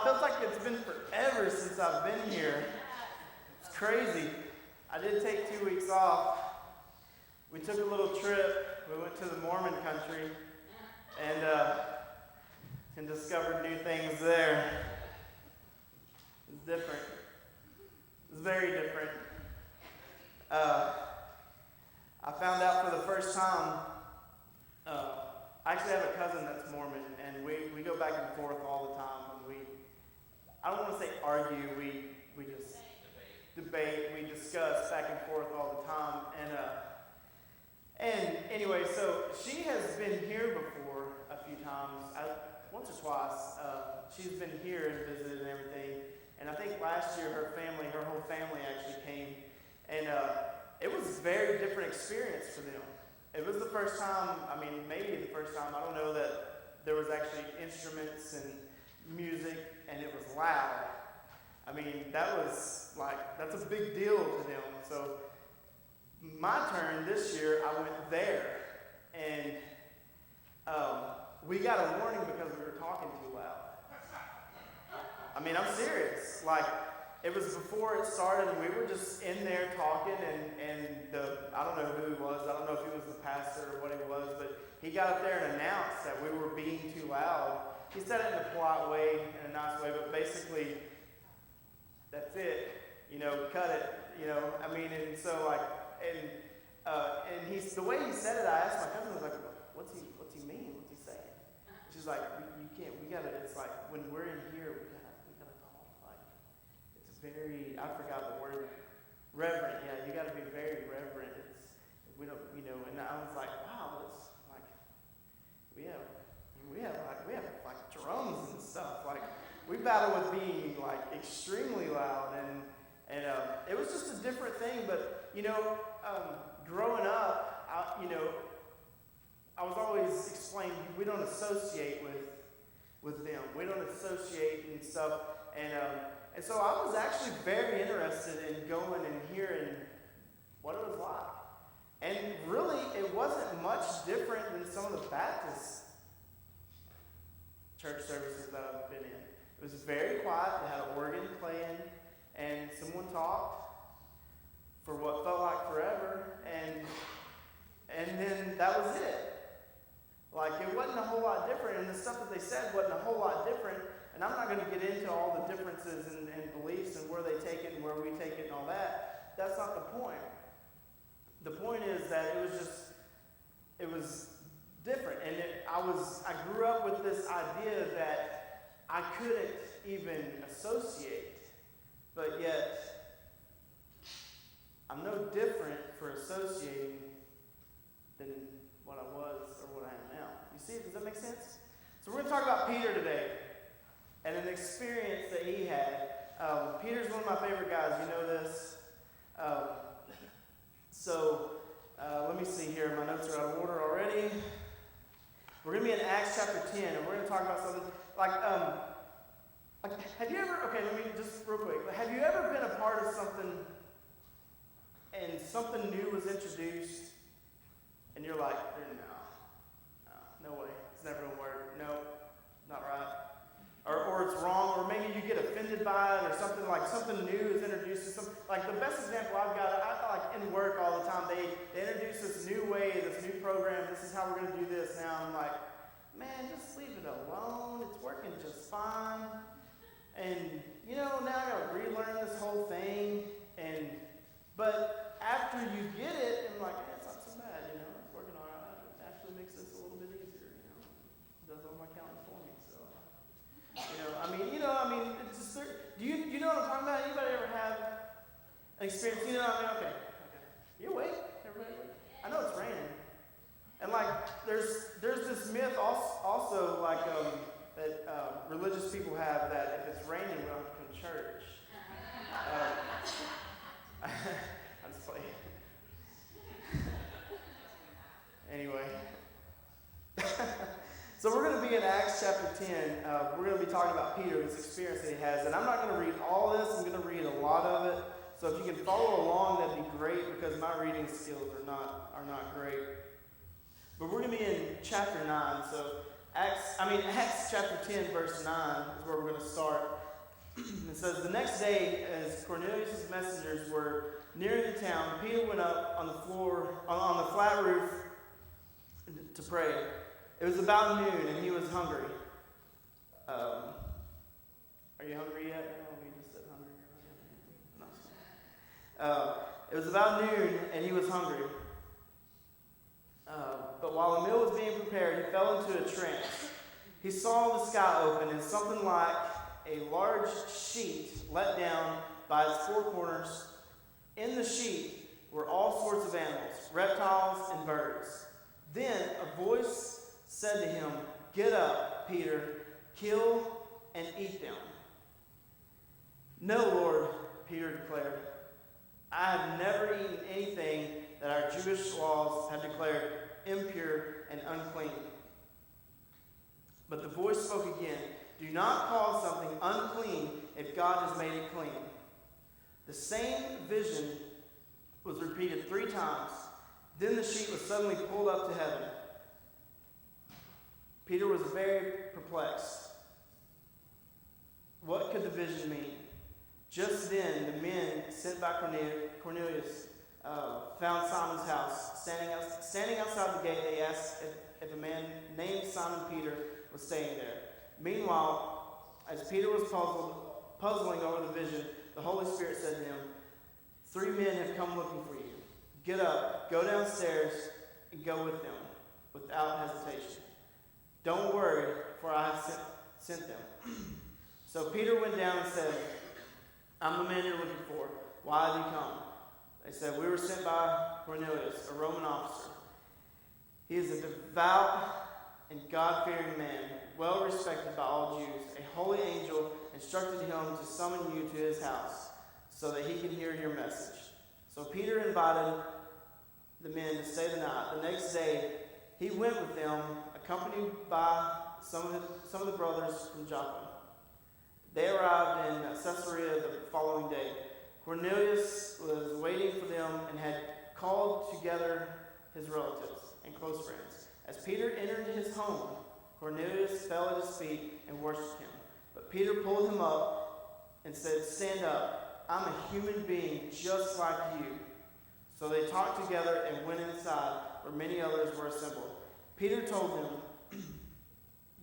feels like it's been forever since I've been here. It's crazy. I did take 2 weeks off. We took a little trip. We went to the Mormon country and discovered new things there. It's different. It's very different. I found out for the first time, I actually have a cousin that's Mormon, and we go back and forth all the time. And I don't want to say argue, we just debate, we discuss back and forth all the time. And anyway, so she has been here before a few times, once or twice. She's been here and visited and everything. And I think last year her whole family actually came. And it was a very different experience for them. It was the first time, maybe the first time, I don't know, that there was actually instruments and music and it was loud. That's a big deal to them. So my turn this year, I went there and we got a warning because we were talking too loud. I'm serious. It was before it started, and we were just in there talking, and I don't know who he was. I don't know if he was the pastor or what he was, but he got up there and announced that we were being too loud. He said it in a polite way, in a nice way, but basically, that's it. Cut it. And so and he's the way he said it. I asked my cousin, I was like, "What's he mean? What's he saying?" She's like, "You can't. We gotta. It's like when we're in here, we gotta talk. It's very. I forgot the word. Reverent. Yeah, you gotta be very reverent. We don't. And I was like, wow. It's like we have drums and stuff. We battle with being extremely loud and it was just a different thing. But growing up, I was always explained we don't associate with them. We don't associate and stuff. And so I was actually very interested in going and hearing what it was like. And really, it wasn't much different than some of the Baptist church services that I've been in. It was very quiet. They had an organ playing, and someone talked for what felt like forever, and then that was it. It wasn't a whole lot different, and the stuff that they said wasn't a whole lot different. And I'm not going to get into all the differences and beliefs and where they take it and where we take it and all that. That's not the point. The point is that it was different. And I grew up with this idea that I couldn't even associate. But yet, I'm no different for associating than what I was or what I am now. You see, does that make sense? So we're going to talk about Peter today and an experience that he had. Peter's one of my favorite guys. You know this. Let me see here. My notes are out of order already. We're going to be in Acts chapter 10, and we're going to talk about something have you ever, let me just real quick. Have you ever been a part of something and something new was introduced and you're like, no way. It's never going to work. No, not right. Or it's wrong, or maybe you get offended by it, or something new is introduced. The best example I've got, I in work all the time, they introduce this new way, this new program, this is how we're going to do this now. I'm like, man, just leave it alone. It's working just fine. And, now I got to relearn this whole thing. But after you get it, I'm like, it's not so bad, it's working all right. It actually makes this a little bit easier, It does all my counting for me, so. It's just, do you know what I'm talking about? Anybody ever have an experience? Okay. You awake? Everybody awake? I know it's raining. And there's this myth also that religious people have that if it's raining, we don't have to come to church. I'm just playing. Anyway. So we're going to be in Acts chapter 10. We're going to be talking about Peter, this experience that he has. And I'm not going to read all this. I'm going to read a lot of it. So if you can follow along, that'd be great, because my reading skills are not great. But we're going to be in chapter 9. So Acts chapter 10, verse 9 is where we're going to start. It says, the next day, as Cornelius' messengers were nearing the town, Peter went up on the flat roof to pray. It was about noon, and he was hungry. Are you hungry yet? No, we just said hungry. No. It was about noon, and he was hungry. But while the meal was being prepared, he fell into a trance. He saw the sky open, and something like a large sheet let down by its four corners. In the sheet were all sorts of animals, reptiles and birds. Then a voice said to him, "Get up, Peter, kill and eat them." "No, Lord," Peter declared. "I have never eaten anything that our Jewish laws have declared impure and unclean." But the voice spoke again, "Do not call something unclean if God has made it clean." The same vision was repeated 3 times. Then the sheet was suddenly pulled up to heaven. Peter was very perplexed. What could the vision mean? Just then, the men sent by Cornelius found Simon's house. Standing outside the gate, they asked if a man named Simon Peter was staying there. Meanwhile, as Peter was puzzling over the vision, the Holy Spirit said to him, 3 men have come looking for you. Get up, go downstairs, and go with them without hesitation. Don't worry, for I have sent them." So Peter went down and said, "I'm the man you're looking for. Why have you come?" They said, "We were sent by Cornelius, a Roman officer. He is a devout and God-fearing man, well respected by all Jews. A holy angel instructed him to summon you to his house so that he can hear your message." So Peter invited the men to stay the night. The next day, he went with them, accompanied by some of the brothers from Joppa. They arrived in Caesarea the following day. Cornelius was waiting for them and had called together his relatives and close friends. As Peter entered his home, Cornelius fell at his feet and worshipped him. But Peter pulled him up and said, "Stand up. I'm a human being just like you." So they talked together and went inside, where many others were assembled. Peter told them,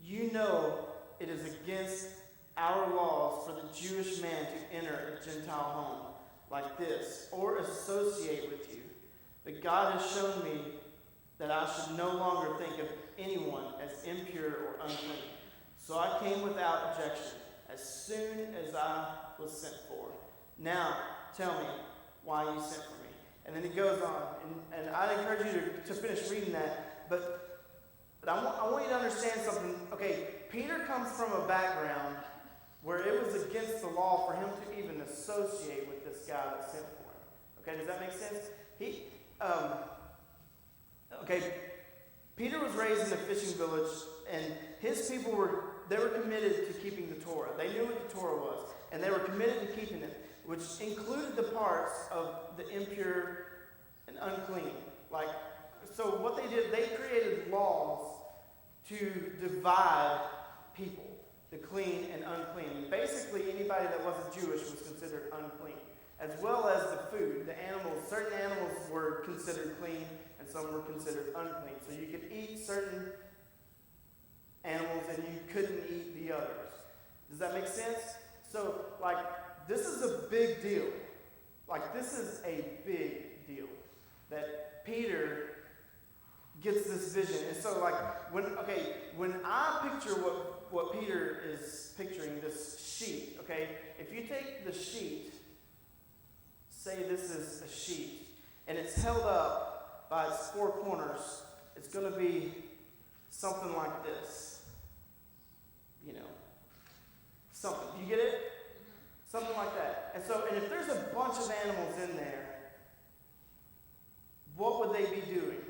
"You know it is against our laws for the Jewish man to enter a Gentile home like this or associate with you. But God has shown me that I should no longer think of anyone as impure or unclean. So I came without objection as soon as I was sent for. Now tell me why you sent for me." And then he goes on, and I encourage you to finish reading that, but I want you to understand something. Okay, Peter comes from a background where it was against the law for him to even associate with this guy that sent for him. Okay, does that make sense? Peter was raised in a fishing village, and his people were committed to keeping the Torah. They knew what the Torah was, and they were committed to keeping it, which included the parts of the impure and unclean. So what they did, they created laws to divide people, the clean and unclean. Basically, anybody that wasn't Jewish was considered unclean, as well as the food. The animals, certain animals were considered clean, and some were considered unclean. So you could eat certain animals, and you couldn't eat the others. Does that make sense? So, this is a big deal. This is a big deal that Peter gets this vision. And so, when I picture what Peter is picturing, this sheet, okay, if you take the sheet, say this is a sheet, and it's held up by its 4 corners, it's going to be something like this. Something. Do you get it? Something like that. And if there's a bunch of animals in there, what would they be doing?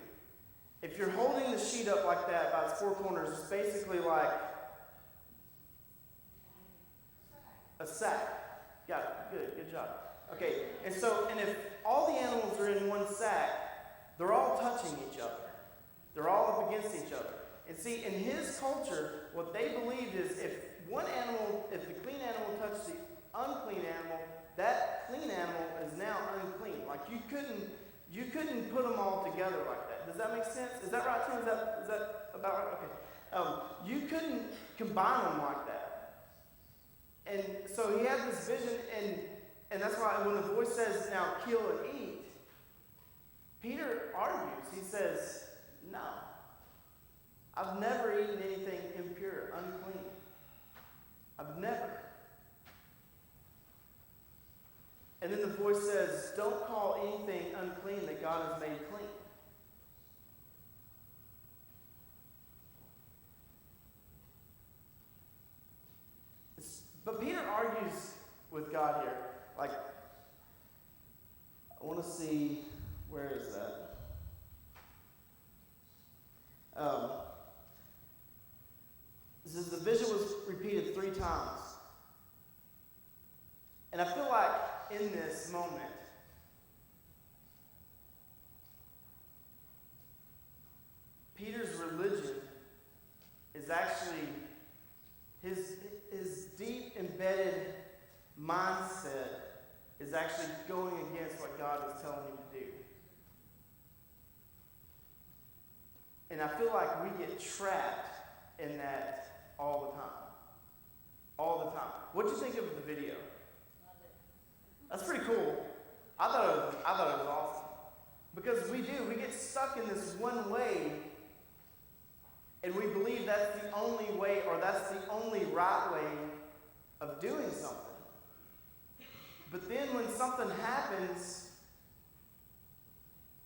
If you're holding the sheet up like that by its 4 corners, it's basically like a sack. Got it. Good job. Okay, and if all the animals are in one sack, they're all touching each other. They're all up against each other. And see, in his culture, what they believed is if the clean animal touched the Like you couldn't put them all together like that. Does that make sense? Is that right, Tim? Is that about right? Okay. You couldn't combine them like that. And so he had this vision, and that's why when the voice says, now kill and eat, Peter argues. He says, no. I've never eaten anything impure, unclean. I've never. And then the voice says, don't call anything unclean that God has made clean. But Peter argues with God here. Like, I want to see, where is that? It says the vision was repeated 3 times. And I feel like in this moment, Peter's religion is actually his deep embedded mindset is actually going against what God is telling him to do. And I feel like we get trapped in that all the time. All the time. What'd you think of the video? That's pretty cool. I thought it was awesome. Because we get stuck in this one way, and we believe that's the only way, or that's the only right way of doing something. But then when something happens,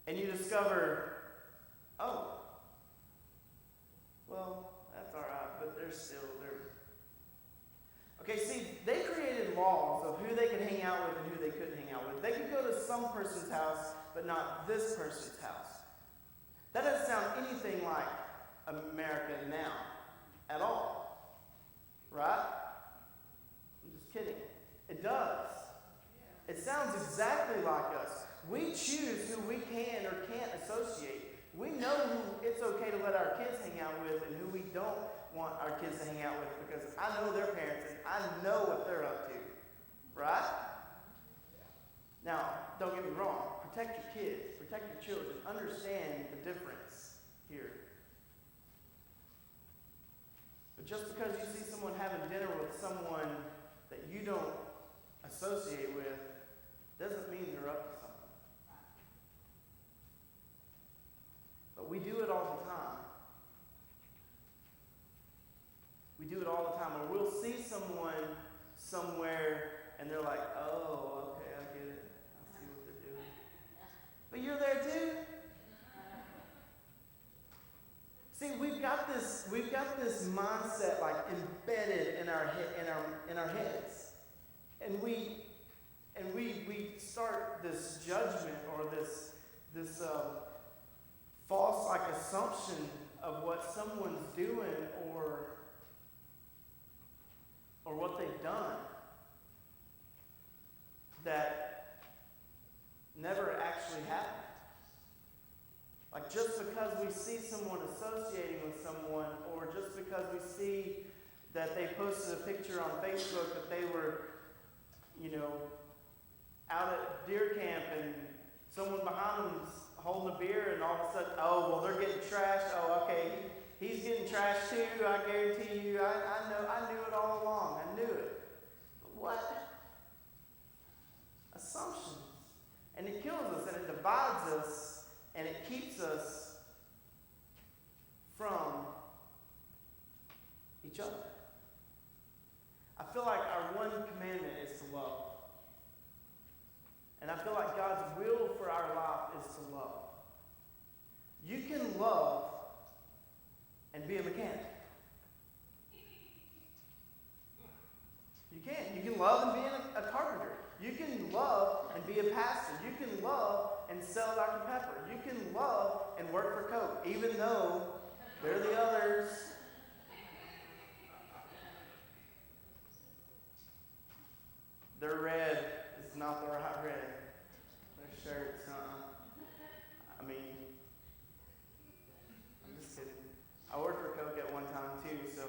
and you discover, oh, well, that's all right, but they're still there. Okay, see, they created laws of who they could hang out with and who they couldn't hang out with. They could go to some person's house, but not this person's house. That doesn't sound anything like America now, at all. Right? I'm just kidding. It does. It sounds exactly like us. We choose who we can or can't associate. We know who it's okay to let our kids hang out with and who we don't want our kids to hang out with, because I know their parents and I know what they're up to. Right? Now, don't get me wrong. Protect your kids. Protect your children. Understand the difference here. But just because you see someone having dinner with someone that you don't associate with doesn't mean they're up to something. But we do it all the time. We do it all the time. Or we'll see someone somewhere and they're like, oh, okay, I get it. I see what they're doing. But you're there too. See, we've got this mindset like embedded in our heads. And we start this judgment or this false like assumption of what someone's doing or what they've done that never actually happened. Like just because we see someone associating with someone, or just because we see that they posted a picture on Facebook that they were, out at deer camp and someone behind them's holding a beer, and all of a sudden, oh, well, they're getting trashed. Oh, okay, he's getting trashed too. I guarantee you. I knew it all along. I knew it. But what? Assumptions. And it kills us, and it divides us, and it keeps us from each other. I feel like our one commandment is to love. And I feel like God's will for our life is to love. You can love and be a mechanic. You can. You can love and be a carpenter. You can love and be a pastor. You can love and sell Dr. Pepper. You can love and work for Coke, even though they're the others. Their red is not the right red. Their shirts, I mean, I'm just kidding. I worked for Coke at one time too, so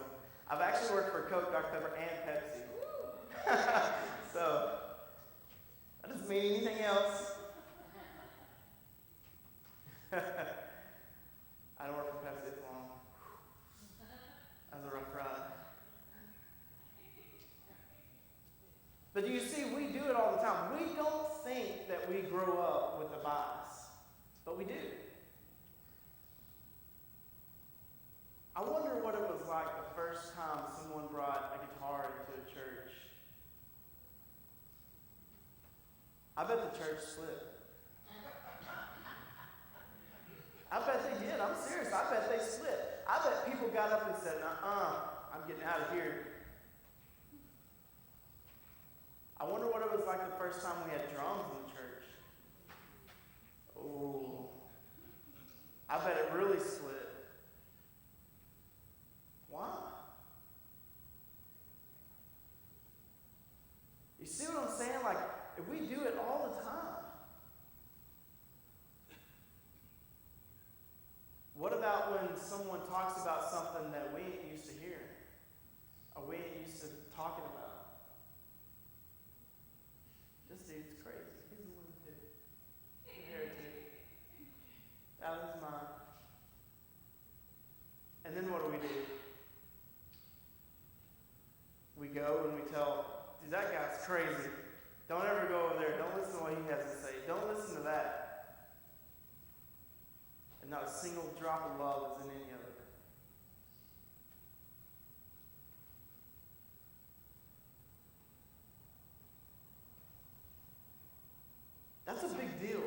I've actually worked for Coke, Dr. Pepper, and Pepsi. So that doesn't mean anything else. we do it all the time. We don't think that we grow up with a bias, but we do. I wonder what it was like the first time someone brought a guitar into a church. I bet the church slipped. I bet they did. I'm serious. I bet they slipped. I bet people got up and said, I'm getting out of here. I wonder what it was like the first time we had drums in the church. Oh, I bet it really split. Why? You see what I'm saying? Like, if we do it all the time, what about when someone talks about something that we ain't used to hearing, or we ain't used to talking about? This dude's crazy. He's a lunatic. He's a heretic. Out of his mind. And then what do? We go and we tell, dude, that guy's crazy. Don't ever go over there. Don't listen to what he has to say. Don't listen to that. And not a single drop of love is in any of it. That's a big deal.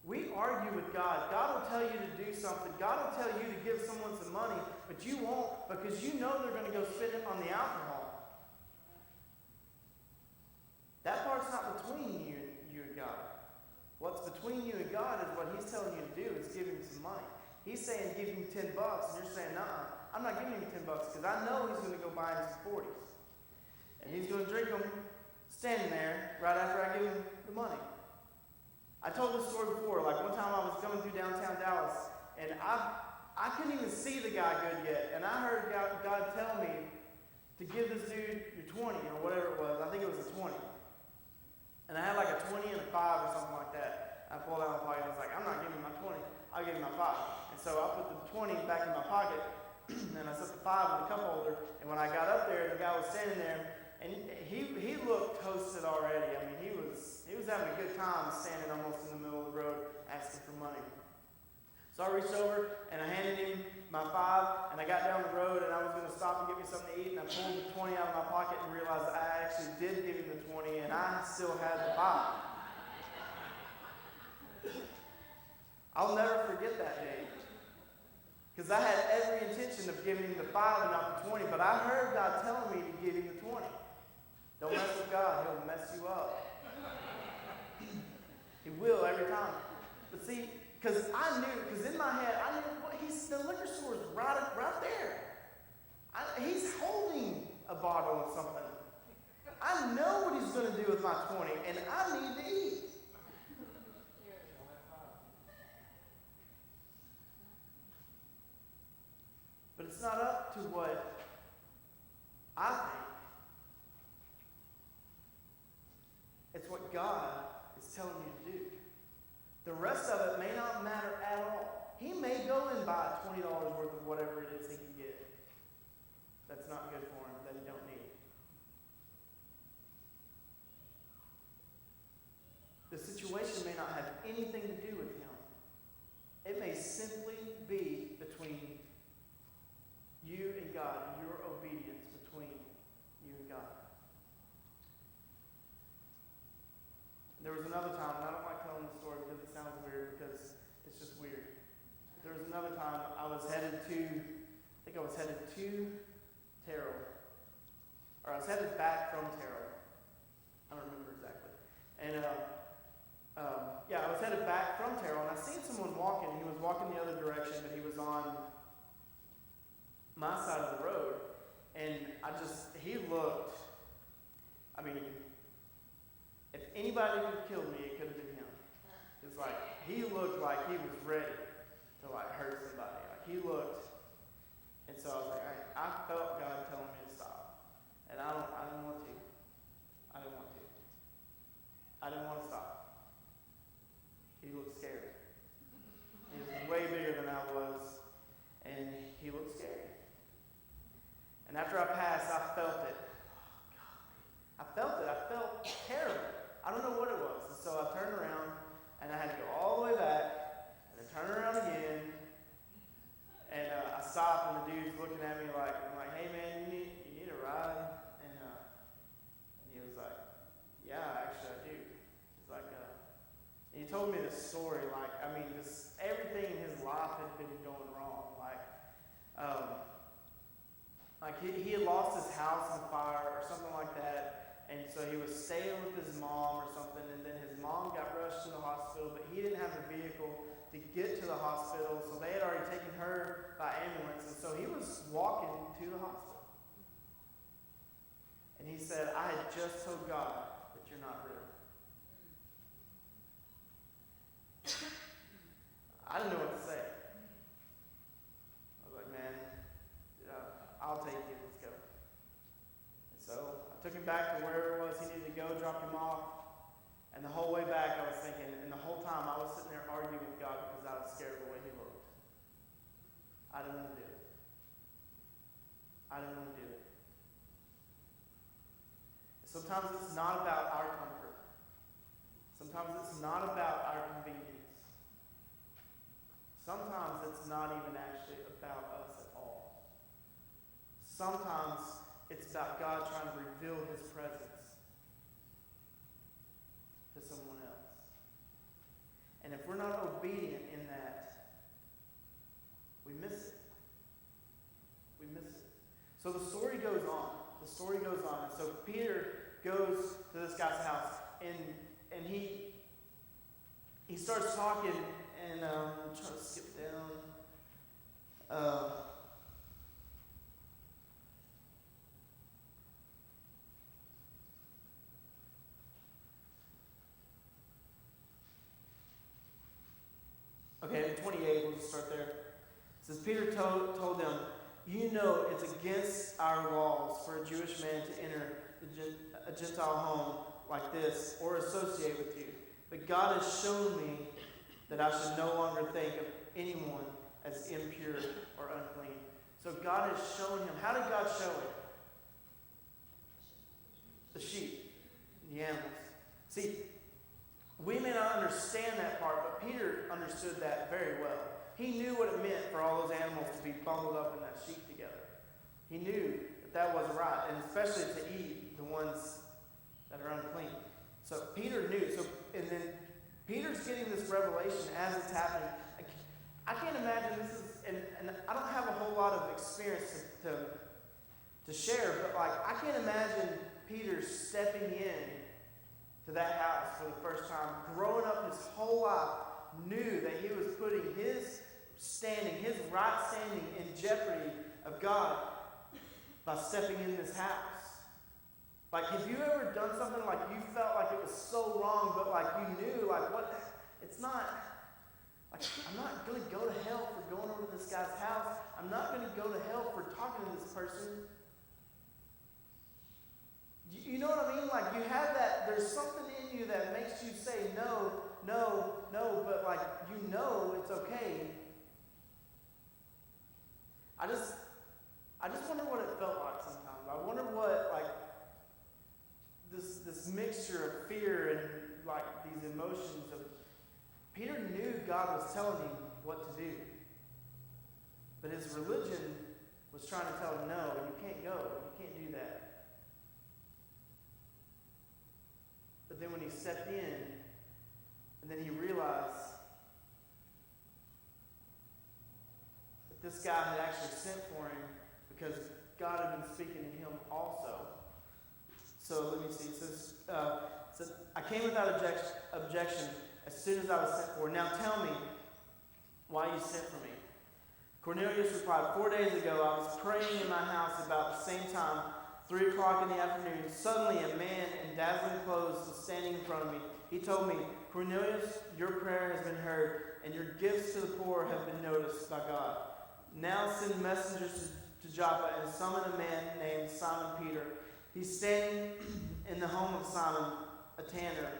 We argue with God. God will tell you to do something. God will tell you to give someone some money, but you won't because you know they're going to go spend it on the alcohol. That part's not between you and God. What's between you and God is what He's telling you to do is give Him some money. He's saying give Him $10, and you're saying, nah, I'm not giving Him $10 because I know He's going to go buy Him some 40s. And He's going to drink them standing there right after I give Him the money. I told this story before. Like one time I was coming through downtown Dallas, and I couldn't even see the guy good yet, and I heard God tell me to give this dude your 20 or whatever it was. I think it was a 20. And I had like a 20 and a 5 or something like that. I pulled out my pocket and I was like, I'm not giving him my 20, I'll give him my 5. And so I put the 20 back in my pocket, and I set the 5 in the cup holder, and when I got up there, the guy was standing there, and he looked toasted already. I mean, he was having a good time standing almost in the middle of the road asking for money. So I reached over and I handed him my 5, and I got down the road and I was going to stop and get me something to eat, and I pulled the 20 out of my pocket and realized I actually did give him the 20 and I still had the 5. I'll never forget that day. Because I had every intention of giving him the 5 and not the 20, but I heard God telling me to give him the 20. Don't mess with God, He'll mess you up. He will every time. But see, because in my head, I knew the liquor store is right there. He's holding a bottle of something. I know what He's going to do with my 20, and I need to eat. But it's not up to what I think. It's what God is telling you to do. The rest of it may not matter at all. He may go and buy $20 worth of whatever it is he can get that's not good for him, that he don't need. The situation may not have anything to do with him. It may simply be between you and God, and your obedience between you and God. There was another time, and I don't like telling the story because it sounds weird, because it's just weird. There was another time I was headed to Terrell. Or I was headed back from Terrell. I don't remember exactly. And I was headed back from Terrell, and I seen someone walking. He was walking the other direction, but he was on my side of the road. And he looked, I mean, if anybody could have killed me, it could have been him. It's like, he looked like he was ready to hurt somebody. Like he looked. And so I was like, I felt God telling me to stop. And I didn't want to. I didn't want to stop. He looked scared. He was way bigger than I was. And he looked scary. And after I passed, I felt it. I felt it. told me this story. Everything in his life had been going wrong. He had lost his house in a fire or something like that, and so he was staying with his mom or something, and then his mom got rushed to the hospital, but he didn't have a vehicle to get to the hospital, so they had already taken her by ambulance, and so he was walking to the hospital. And he said, I had just told God that you're not real. I didn't know what to say. I was like, man, I'll take you. Let's go. And so I took him back to where it was he needed to go, dropped him off. And the whole way back, I was thinking, and the whole time I was sitting there arguing with God because I was scared of the way he looked. I didn't want to do it. I didn't want to do it. Sometimes it's not about our comfort. Sometimes it's not about our convenience. Sometimes it's not even actually about us at all. Sometimes it's about God trying to reveal his presence to someone else. And if we're not obedient in that, we miss it. We miss it. So the story goes on. The story goes on. And so Peter goes to this guy's house, and he starts talking, and I'm trying to skip down. Okay, in 28, we'll just start there. It says, Peter told them, you know it's against our laws for a Jewish man to enter a Gentile home like this or associate with you. But God has shown me that I should no longer think of anyone as impure or unclean. So God has shown him. How did God show him? The sheep, the animals. See, we may not understand that part, but Peter understood that very well. He knew what it meant for all those animals to be bundled up in that sheep together. He knew that wasn't right, and especially to eat the ones that are unclean. So Peter knew. And then Peter's getting this revelation as it's happening. I can't imagine this is, and I don't have a whole lot of experience to share, but I can't imagine Peter stepping in to that house for the first time, growing up his whole life, knew that he was putting his standing, his right standing in jeopardy of God by stepping in this house. Have you ever done something you felt like it was so wrong, but you knew, what? It's not, I'm not going to go to hell for going over to this guy's house. I'm not going to go to hell for talking to this person. You know what I mean? You have that, there's something in you that makes you say no, no, no, but you know it's okay. I just wonder what it felt like sometimes. I wonder what, this mixture of fear and, these emotions of, Peter knew God was telling him what to do. But his religion was trying to tell him, no, you can't go. You can't do that. But then when he stepped in, and then he realized that this guy had actually sent for him because God had been speaking to him also. So let me see. It says, I came without objection as soon as I was sent for. Now tell me why you sent for me. Cornelius replied, 4 days ago I was praying in my house about the same time, 3 o'clock in the afternoon. Suddenly a man in dazzling clothes was standing in front of me. He told me, Cornelius, your prayer has been heard, and your gifts to the poor have been noticed by God. Now send messengers to Joppa and summon a man named Simon Peter. He's standing in the home of Simon, a tanner,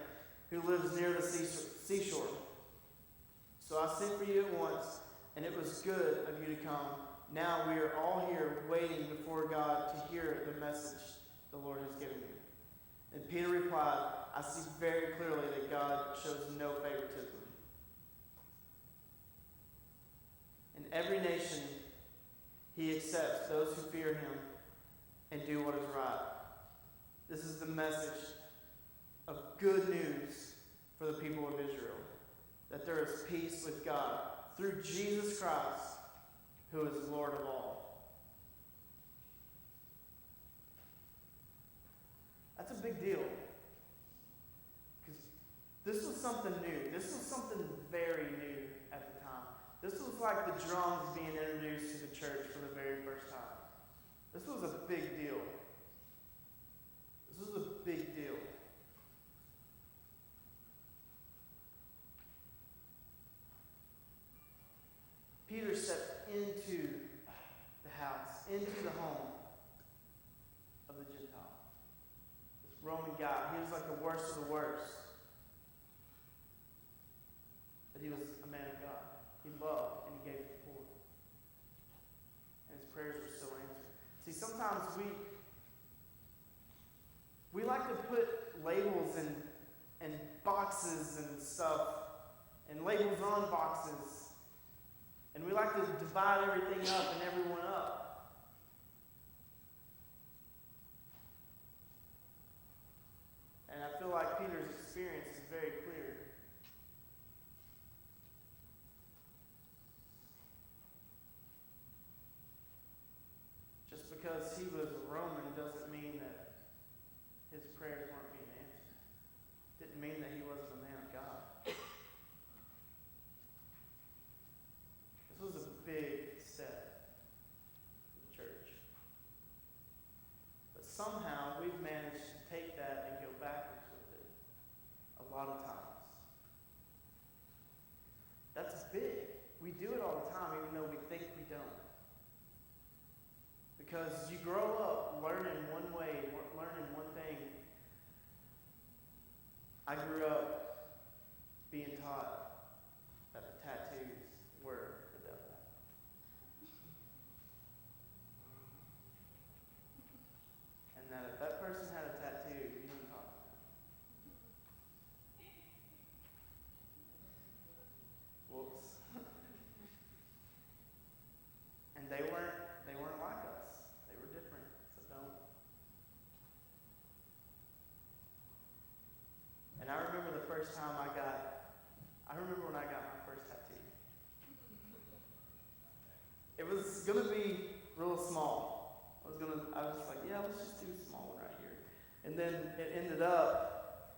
who lives near the seashore. So I sent for you at once, and it was good of you to come. Now we are all here waiting before God to hear the message the Lord has given you. And Peter replied, I see very clearly that God shows no favoritism. In every nation, he accepts those who fear him and do what is right. This is the message of good news for the people of Israel. that there is peace with God through Jesus Christ, who is Lord of all. That's a big deal. Because this was something new. This was something very new at the time. This was like the drums being introduced to the church for the very first time. This was a big deal. This was a big deal. Peter stepped into the house, into the home of the Gentile. This Roman guy, he was like the worst of the worst. But he was a man of God. He loved and he gave to the poor. And his prayers were still answered. See, sometimes we like to put labels and boxes and stuff, and labels on boxes. And we like to divide everything up and everyone up. And I feel like Peter's experience is very clear. Just because he was a Roman doesn't mean that his prayers weren't being answered. Didn't mean that he wasn't a man of God. This was a big step for the church. But somehow we've managed to take that and go backwards with it a lot of times. That's big. We do it all the time even though we think we don't. Because you grow up learning one way, learning one thing. I grew up being taught that the tattoos were the devil. And that if that person had a tattoo, you didn't talk to them. Whoops. And they weren't like us. They were different. So don't. And I remember the first time when I got my first tattoo. It was gonna be real small. I was like, yeah, let's just do a small one right here. And then it ended up,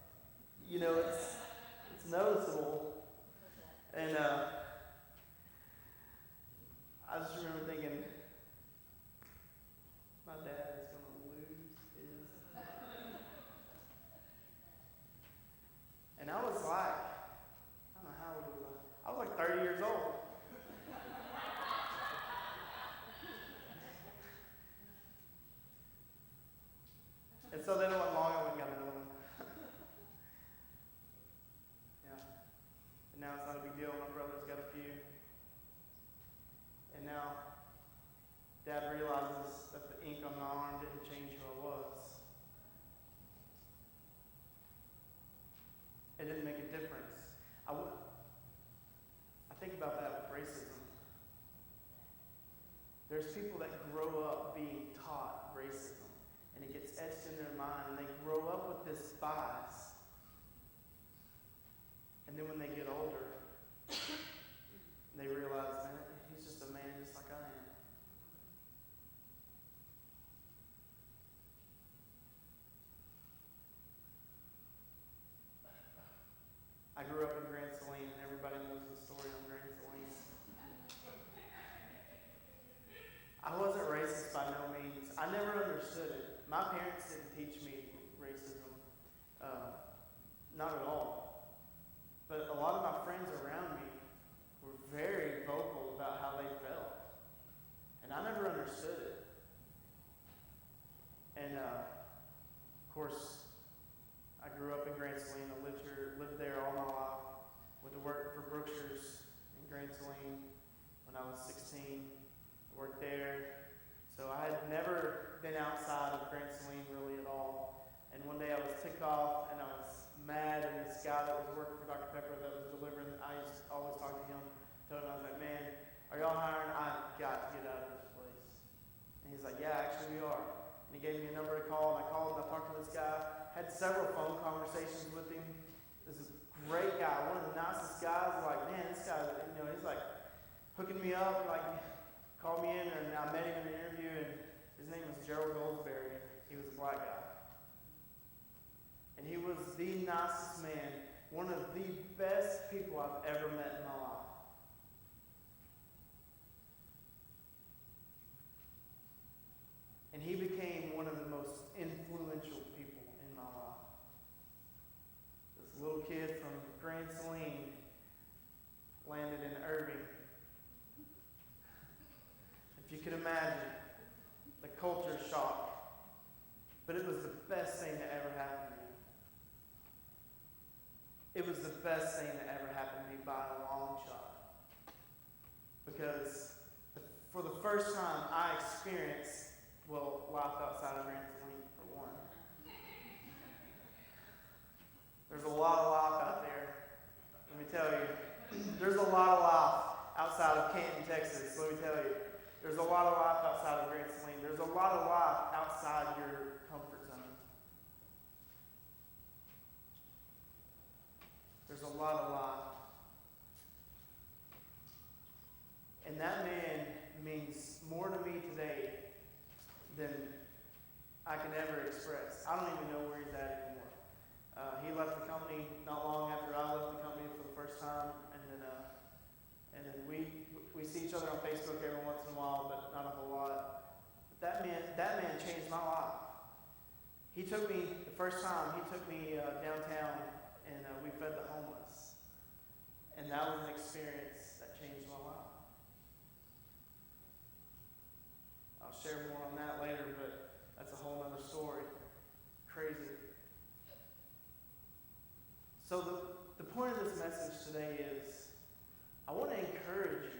it's noticeable. And I just remember thinking, my dad is going to lose his mind. And I was like, I don't know how old was I? I was like 30 years old. And so then it went long, I went and got another one. Yeah. And now it's not a big deal. My brother's got a few. And now Dad realizes that the ink on my arm didn't change who I was. It didn't make a difference. I think about that with racism. There's people that grow up being taught racism, and it gets etched in their mind, and they grow up with this bias. And then when they get older, they realize, man, he's just a man just like I am. I grew up in Grand Saline, and everybody knows the story on Grand Saline. I wasn't racist by no means. I never understood it. My parents didn't teach me racism. Not at all. But a lot of my friends around me were very vocal about how they felt. And I never understood it. And of course, I grew up in Grand Saline. I lived there all my life. Went to work for Brookshire's in Grand Saline when I was 16. I worked there. So I had never been outside of Grand Saline really at all. And one day I was ticked off and I was mad, and this guy that was working for Dr. Pepper that was delivering, I used to always talk to him, told him, I was like, man, are y'all hiring? I've got to get out of this place. And he's like, yeah, actually we are. And he gave me a number to call, and I called and I talked to this guy, had several phone conversations with him. This is a great guy, one of the nicest guys. Like, man, this guy, he's like hooking me up, like called me in, and I met him in an interview, and his name was Gerald Goldsberry. He was a black guy. And he was the nicest man, one of the best people I've ever met in my life. And he became one of the most influential people in my life. This little kid from Grand Saline landed in Irving. If you could imagine the culture shock. But it was the best thing that ever happened to me. It was the best thing that ever happened to me by a long shot. Because for the first time I experienced life outside of Grand Saline, for one. There's a lot of life out there. Let me tell you. There's a lot of life outside of Canton, Texas. Let me tell you. There's a lot of life outside of Grand Saline. There's a lot of life outside your comfort zone. There's a lot of life. And that man means more to me today than I can ever express. I don't even know where he's at anymore. He left the company not long after I left the company for the first time, and then we see each other on Facebook every once in a while, but not a whole lot. But that man changed my life. He took me the first time. He took me downtown, and we fed the homeless, and that was an experience that changed my life. I'll share more on that later, but that's a whole other story. Crazy. So the point of this message today is, I want to encourage you.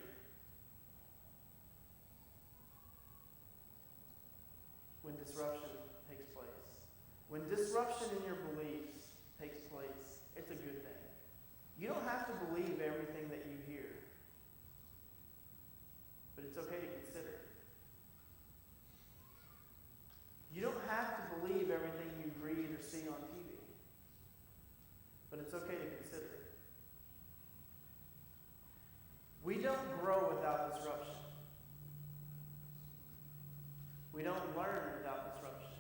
When disruption takes place. When disruption in your beliefs takes place, it's a good thing. You don't have to believe everything that you hear, but it's okay to consider it. You don't have to believe everything you read or see on TV, but it's okay to consider it. We don't grow without disruption. We don't learn without disruption.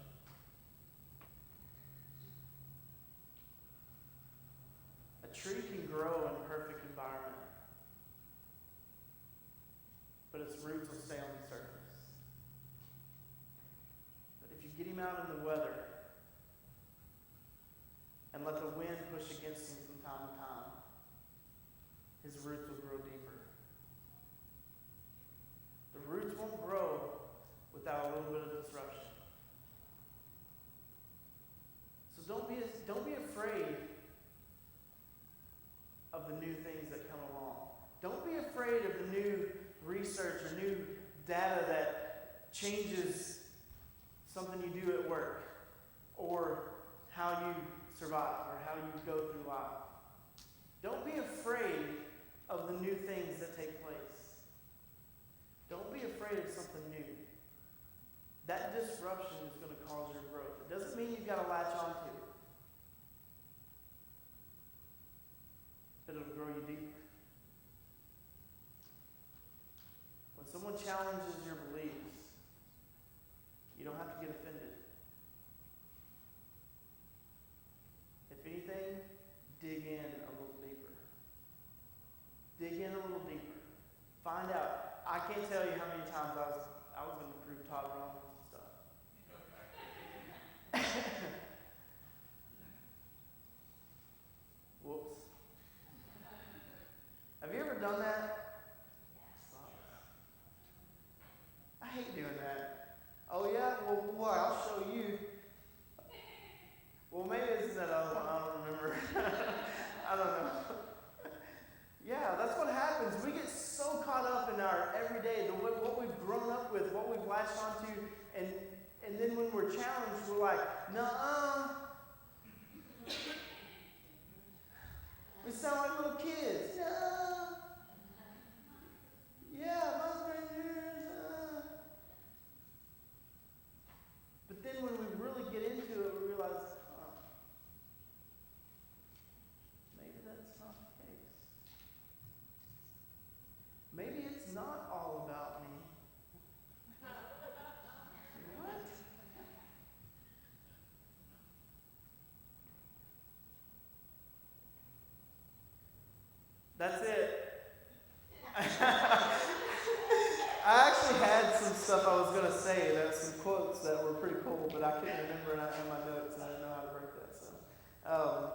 A tree can grow in a perfect environment, but its roots will stay on the surface. But if you get him out in the weather and let the wind push against him from time to time, his roots will grow deeper. The roots won't grow without a little bit of disruption. So don't be afraid of the new things that come along. Don't be afraid of the new research or new data that changes something you do at work, or how you survive, or how you go through life. Don't be afraid of the new things that take place. Don't be afraid of something new. That disruption is going to cause your growth. It doesn't mean you've got to latch onto it, but it'll grow you deeper. When someone challenges your beliefs, you don't have to get offended. If anything, dig in a little deeper. Dig in a little deeper. Find out. I can't tell you how many times I was going to prove Todd wrong with some stuff. Whoops. Have you ever done that? I hate doing that. Oh yeah? Well, boy, I'll show you. Well, maybe it's that other one. I don't remember. I don't know. Yeah, that's what happens. We get so caught up in our everyday, what we've grown up with, what we've latched onto, and then when we're challenged, we're like, nuh-uh. We sound like little kids. No. Yeah, my friend here. But then when we really get into it, we realize, maybe that's That's it. I actually had some stuff I was going to say. There were some quotes that were pretty cool, but I couldn't remember it in my notes, and I didn't know how to break that. So,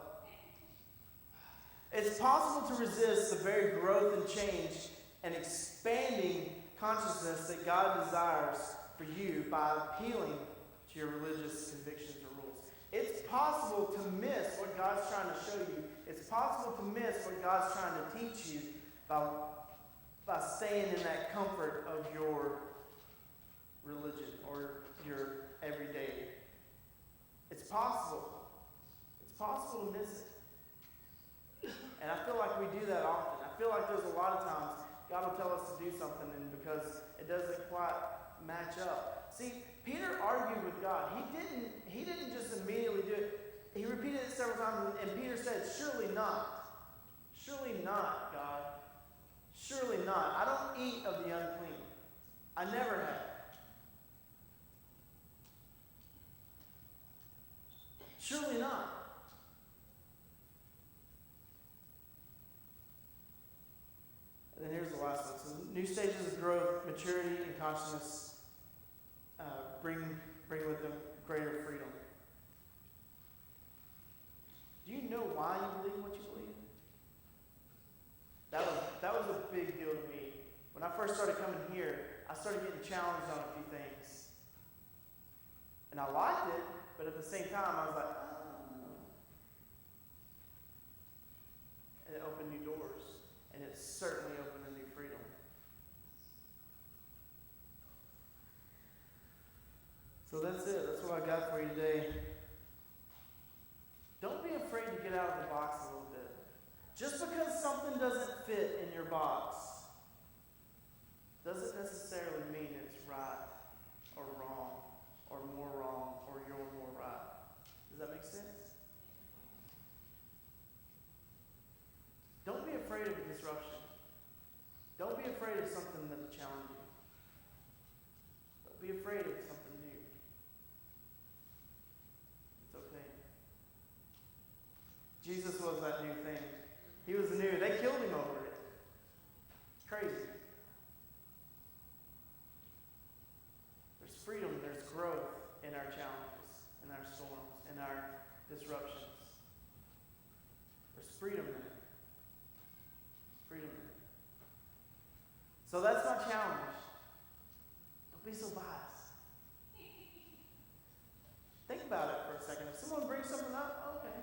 it's possible to resist the very growth and change and expanding consciousness that God desires for you by appealing to your religious convictions or rules. It's possible to miss what God's trying to show you. It's possible to miss what God's trying to teach you by staying in that comfort of your religion or your everyday. It's possible. It's possible to miss it. And I feel like we do that often. I feel like there's a lot of times God will tell us to do something, and because it doesn't quite match up. See, Peter argued with God. He didn't just immediately do it. He repeated it several times, and Peter said, "Surely not. Surely not, God. Surely not. I don't eat of the unclean. I never have." Surely not. And then here's the last one. So new stages of growth, maturity, and consciousness bring with them greater freedom. Do you know why you believe what you believe? That was a big deal to me. When I first started coming here, I started getting challenged on a few things. And I liked it, but at the same time, I was like, oh. And it opened new doors. And it certainly opened a new freedom. So that's it. That's what I got for you today. Don't be afraid to get out of the box a little bit. Just because something doesn't fit in your box doesn't necessarily mean it's right or wrong or more wrong or you're more right. Does that make sense? Don't be afraid of disruption. Don't be afraid of something that'll challenge you. Don't be afraid of something new. It's okay. Jesus was that new thing. He was new. They killed him over it. Crazy. There's freedom, there's growth in our challenges, in our storms, in our disruptions. There's freedom in it. Freedom in it. So that's my challenge. Don't be so biased. Think about it for a second. If someone brings something up, okay,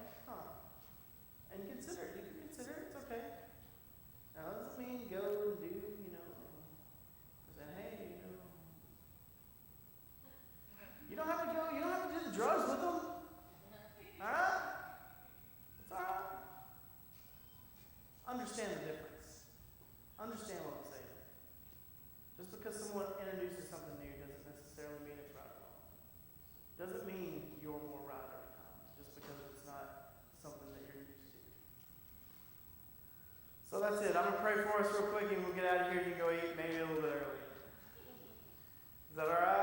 and consider it. You can consider it. It's okay. Now, that doesn't mean go and do, say, hey, you don't have to go. You don't have to do the drugs with them. All right? It's all right. Understand the difference. Understand what I'm saying. Just because someone introduces something new doesn't necessarily mean it's right or wrong. Doesn't mean you're more right every time, just because it's not something that you're used to. So that's it. I'm going to pray for us real quick, and we'll get out of here. You can go eat maybe a little bit early. Is that all right?